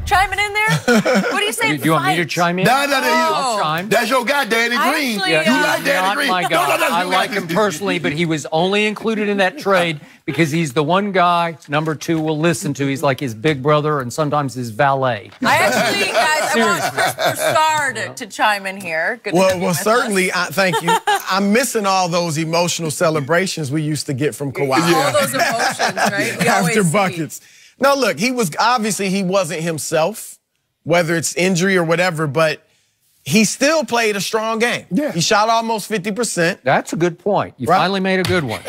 chiming in there? What do you say? Do you want me to chime in? No. I'll chime. That's your guy, Danny Green. Actually, You like Danny Not Green? my guy. I like him personally, but he was only included in that trade because he's the one guy number 2 will listen to. He's like his big brother and sometimes his valet. I actually, guys, I want Chris Broussard to chime in here. Good to have you Well, with certainly, us. thank you. I'm missing all those emotional celebrations we used to get from Kawhi. All those emotions, right? We always After see. buckets. No, look, he wasn't himself, whether it's injury or whatever, but he still played a strong game. Yeah. He shot almost 50%. That's a good point. You finally made a good one.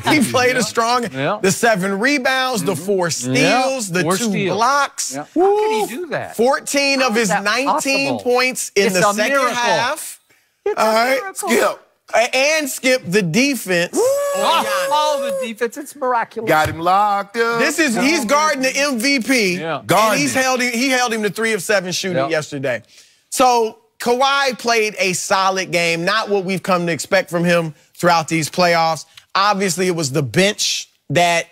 He played a strong Yeah. The 7 rebounds, the 4 steals, the 4 2 steals. blocks. Yeah. How can he do that? 14 of his that 19 possible? points in It's the a second miracle. half. It's All a right, miracle. Skip. And Skip the defense. Oh, the defense, it's miraculous. Got him locked up. He's guarding the MVP. Yeah. And Guarding. he held him to 3 of 7 shooting Yep. yesterday. So Kawhi played a solid game, not what we've come to expect from him throughout these playoffs. Obviously, it was the bench that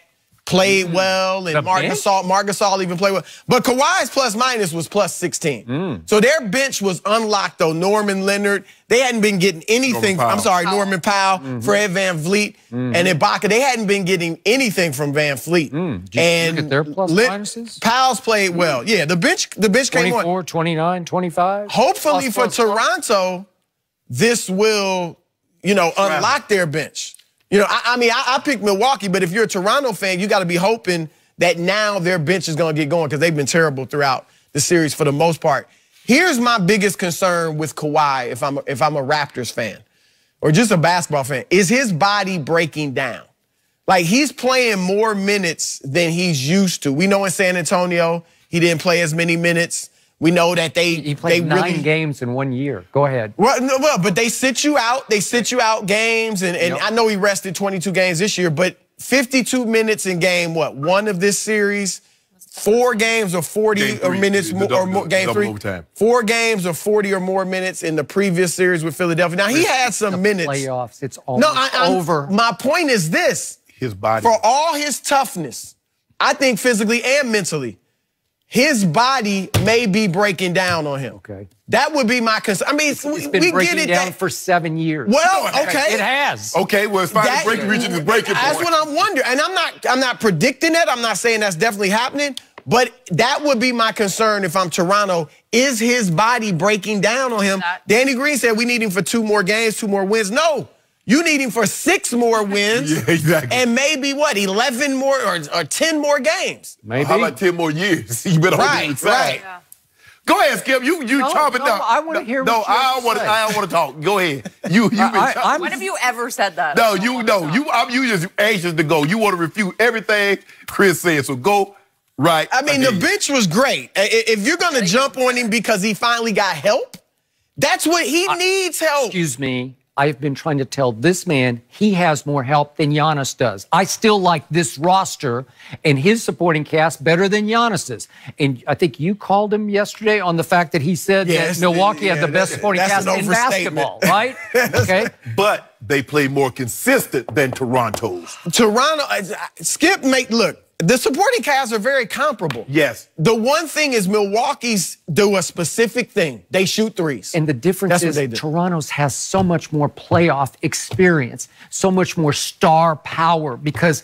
played well, and Marc Gasol even played well. But Kawhi's plus-minus was plus 16. So their bench was unlocked, though. Norman Leonard, they hadn't been getting anything. Norman Powell, Fred VanVleet, and Ibaka. They hadn't been getting anything from VanVleet. And look at their plus-minuses? Powell's played well. Yeah, the bench came on. 24, 29, 25. Hopefully for Toronto, this will, unlock their bench. I picked Milwaukee, but if you're a Toronto fan, you got to be hoping that now their bench is going to get going because they've been terrible throughout the series for the most part. Here's my biggest concern with Kawhi if I'm a Raptors fan or just a basketball fan. Is his body breaking down? Like, he's playing more minutes than he's used to. We know in San Antonio, he didn't play as many minutes. We know that he played 9 games in 1 year. Go ahead. Well, but they sit you out. They sit you out games, and I know he rested 22 games this year, but 52 minutes in game, one of this series? 4 games or 40 or minutes or more. Game 3? Overtime. 4 games or 40 or more minutes in the previous series with Philadelphia. Now, he had some minutes. Playoffs, it's almost over. My point is this. His body. For all his toughness, I think physically and mentally, his body may be breaking down on him. Okay. That would be my concern. I mean, It's been breaking down for 7 years. Well, okay. It has. Okay, well, it's finally reaching the breaking point. That's what I'm wondering. And I'm not predicting that. I'm not saying that's definitely happening. But that would be my concern if I'm Toronto. Is his body breaking down on him? Danny Green said we need him for 2 more games, 2 more wins. No. You need him for 6 more wins. Yeah, exactly. And maybe, 11 more or 10 more games. Maybe. How about 10 more years? You better hold it inside. Right. Yeah. Go ahead, Skip. You chomp it down. I want to hear what you I don't want to talk. Go ahead. When have you ever said that? I'm just anxious to go. You want to refute everything Chris said, so go right. I mean, the bench was great. If you're going to jump on him because he finally got help, that's what he needs help. Excuse me. I've been trying to tell this man he has more help than Giannis does. I still like this roster and his supporting cast better than Giannis's. And I think you called him yesterday on the fact that he said that Milwaukee had the best supporting cast in basketball, right? Okay. But they play more consistent than Toronto's. Toronto, Skip, look, the supporting casts are very comparable. Yes. The one thing is Milwaukee's do a specific thing. They shoot threes. And the difference is Toronto's has so much more playoff experience, so much more star power because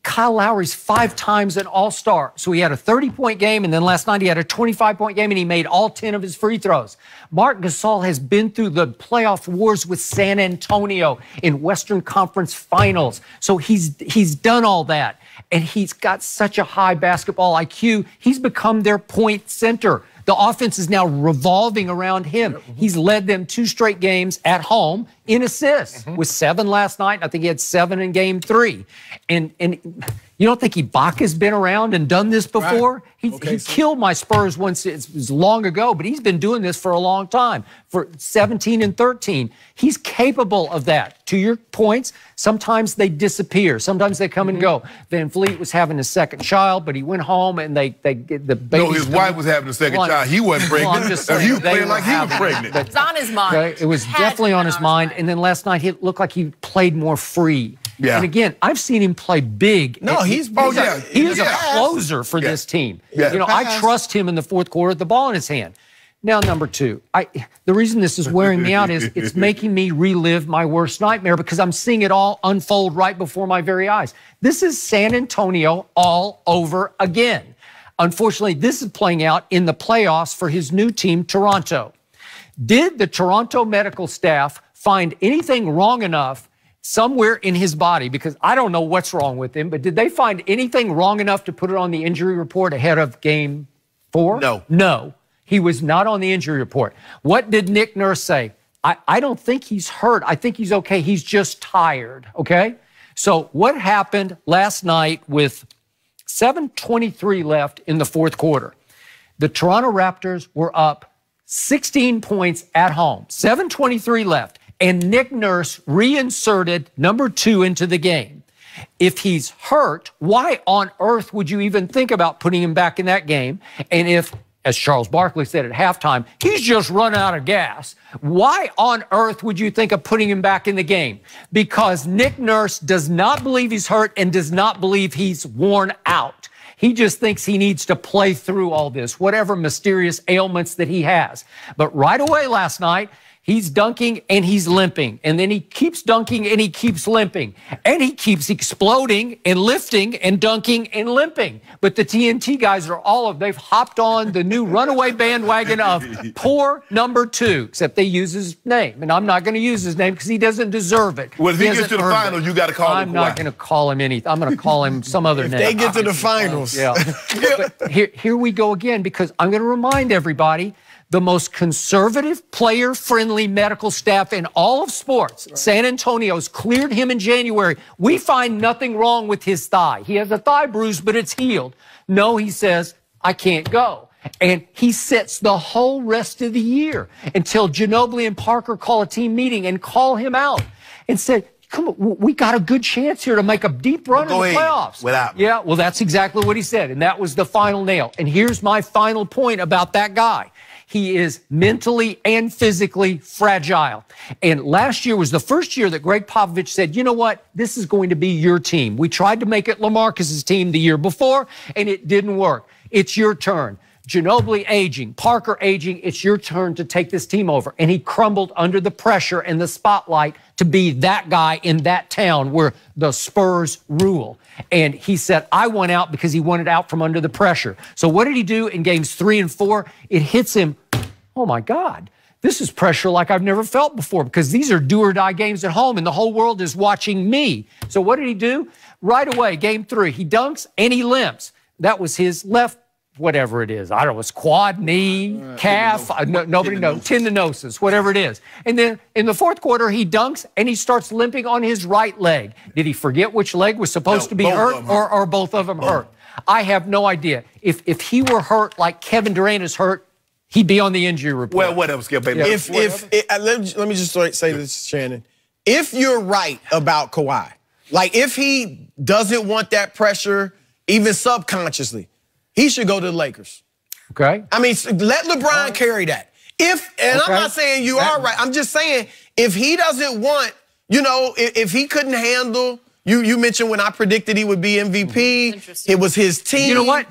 Kyle Lowry's 5 times an all-star. So he had a 30-point game, and then last night he had a 25-point game, and he made all 10 of his free throws. Marc Gasol has been through the playoff wars with San Antonio in Western Conference Finals. So he's done all that. And he's got such a high basketball IQ. He's become their point center. The offense is now revolving around him. He's led them 2 straight games at home in assists with 7 last night. I think he had 7 in game 3. And you don't think Ibaka's been around and done this before? Right. He killed my Spurs once. It was long ago, but he's been doing this for a long time, for 17 and 13. He's capable of that. To your points, sometimes they disappear. Sometimes they come and go. VanVleet was having a second child, but he went home and the baby. No, his wife was having a second child. He wasn't pregnant. Well, I'm just saying, he was playing like he was pregnant. It's on his mind. It was definitely on his mind. And then last night, it looked like he played more free. Yeah. And again, I've seen him play big. No, he's a closer for this team. Yeah. You know, I trust him in the fourth quarter with the ball in his hand. Now, number two, the reason this is wearing me out is it's making me relive my worst nightmare because I'm seeing it all unfold right before my very eyes. This is San Antonio all over again. Unfortunately, this is playing out in the playoffs for his new team, Toronto. Did the Toronto medical staff find anything wrong enough somewhere in his body? Because I don't know what's wrong with him, but did they find anything wrong enough to put it on the injury report ahead of Game 4? No. No. He was not on the injury report. What did Nick Nurse say? I don't think he's hurt. I think he's okay. He's just tired, okay? So what happened last night with 7:23 left in the fourth quarter? The Toronto Raptors were up 16 points at home, 7:23 left, and Nick Nurse reinserted number 2 into the game. If he's hurt, why on earth would you even think about putting him back in that game? And if, as Charles Barkley said at halftime, he's just run out of gas, why on earth would you think of putting him back in the game? Because Nick Nurse does not believe he's hurt and does not believe he's worn out. He just thinks he needs to play through all this, whatever mysterious ailments that he has. But right away last night, he's dunking and he's limping. And then he keeps dunking and he keeps limping. And he keeps exploding and lifting and dunking and limping. But the TNT guys they've hopped on the new runaway bandwagon of poor number 2, except they use his name. And I'm not going to use his name because he doesn't deserve it. Well, if he gets to the finals, you got to call him I'm not going to call him anything. I'm going to call him some other name. They get to the finals. Yeah. But here we go again, because I'm going to remind everybody, the most conservative, player-friendly medical staff in all of sports. Right. San Antonio's cleared him in January. We find nothing wrong with his thigh. He has a thigh bruise, but it's healed. No, he says, I can't go. And he sits the whole rest of the year until Ginobili and Parker call a team meeting and call him out and said, come on, we got a good chance here to make a deep run in the playoffs. Yeah, well, that's exactly what he said, and that was the final nail. And here's my final point about that guy. He is mentally and physically fragile. And last year was the first year that Greg Popovich said, you know what, this is going to be your team. We tried to make it LaMarcus's team the year before, and it didn't work. It's your turn. Ginobili aging, Parker aging, it's your turn to take this team over. And he crumbled under the pressure and the spotlight to be that guy in that town where the Spurs rule. And he said, I went out because he wanted out from under the pressure. So what did he do in games 3 and 4? It hits him, oh my God, this is pressure like I've never felt before, because these are do or die games at home and the whole world is watching me. So what did he do? Right away, game 3, he dunks and he limps. That was his left, whatever it is. I don't know, it's quad, knee, calf, nobody knows, tendinosis, whatever it is. And then in the fourth quarter, he dunks and he starts limping on his right leg. Did he forget which leg was supposed to be hurt, or both of them hurt? I have no idea. If he were hurt like Kevin Durant is hurt, he'd be on the injury report. Well, whatever, Skip, baby. Yeah. Let me just say this, Shannon. If you're right about Kawhi, like if he doesn't want that pressure, even subconsciously, he should go to the Lakers. Okay. I mean, let LeBron carry that. I'm not saying you are right. I'm just saying if he doesn't want, if he couldn't handle, you mentioned when I predicted he would be MVP, it was his team. You know what?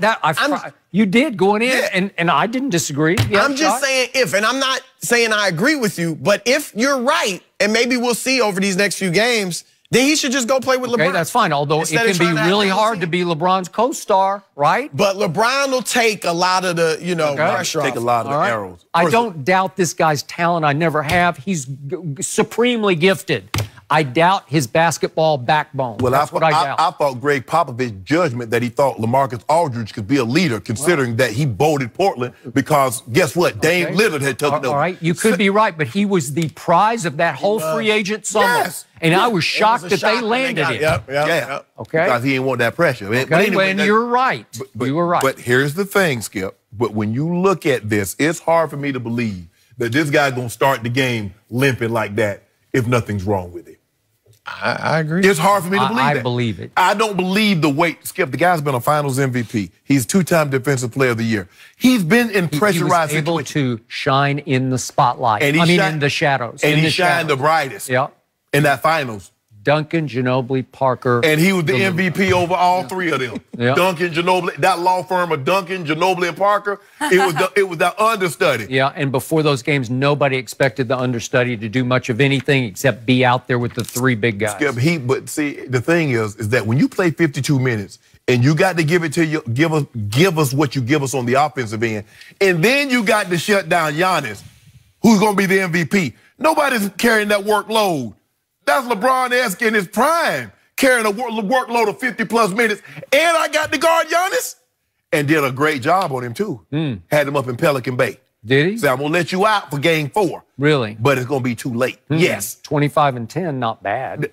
You did going in, and I didn't disagree. I'm just saying and I'm not saying I agree with you, but if you're right, and maybe we'll see over these next few games, then he should just go play with LeBron. Okay, that's fine. Although it can be really hard to be LeBron's co-star, right? But LeBron will take a lot of the, pressure off. Take a lot of the arrows. I don't doubt this guy's talent. I never have. He's supremely gifted. I doubt his basketball backbone. Well, that's what I doubt. I thought Greg Popovich's judgment that he thought LaMarcus Aldridge could be a leader, considering that he voted Portland, because guess what? Dame Lillard had taken over. All right, you could be right, but he was the prize of that whole free agent summer. Yes. And I was shocked that they landed him. Yeah. Okay. Because he didn't want that pressure. Okay, but anyway, and you're right. You were right. But here's the thing, Skip. But when you look at this, it's hard for me to believe that this guy's going to start the game limping like that if nothing's wrong with him. I agree. It's hard for me to believe that. I believe it. I don't believe the weight. Skip, the guy's been a Finals MVP. He's 2-time Defensive Player of the Year. He's been in pressurized situations. He was able to shine in the spotlight. In the shadows. And he shined the brightest. Yeah. In that Finals. Duncan, Ginobili, Parker. And he was the MVP over all three of them. Yeah. Duncan, Ginobili, that law firm of Duncan, Ginobili, and Parker, it was the understudy. Yeah, and before those games, nobody expected the understudy to do much of anything except be out there with the three big guys. Skip, but see, the thing is that when you play 52 minutes and you got to give it to you, give us what you give us on the offensive end, and then you got to shut down Giannis, who's going to be the MVP. Nobody's carrying that workload. That's LeBron-esque in his prime, carrying a workload of 50-plus minutes. And I got to guard Giannis. And did a great job on him, too. Had him up in Pelican Bay. Did he? So I'm going to let you out for game 4. Really? But it's going to be too late. Yes. 25 and 10, not bad.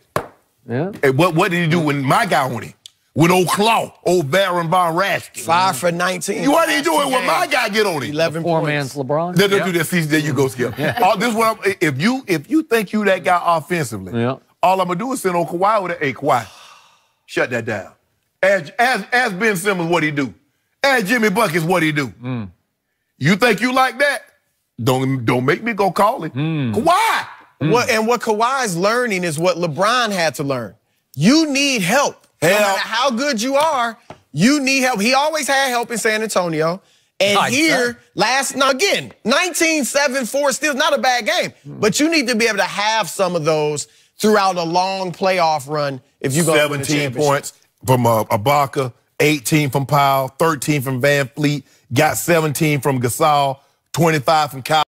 Yeah. And what did he do when my guy went in? With old Claw, old Baron Von Raschke. 5 for 19. What did he do when my guy get on him? 11 Four points. man's LeBron. They'll do that. See, there you go, Skip. This is what if you think you that guy offensively, all I'm gonna do is send on Kawhi with hey Kawhi, shut that down. Ask Ben Simmons what he do. Ask Jimmy Buckets what he do. You think you like that? Don't make me go call him. Kawhi. What Kawhi's learning is what LeBron had to learn. You need help. No matter how good you are, you need help. He always had help in San Antonio. And here, now again, 19-7-4 still not a bad game. But you need to be able to have some of those throughout a long playoff run if you're going to win a 17 points from Ibaka, 18 from Powell, 13 from Van Fleet, got 17 from Gasol, 25 from Kyle.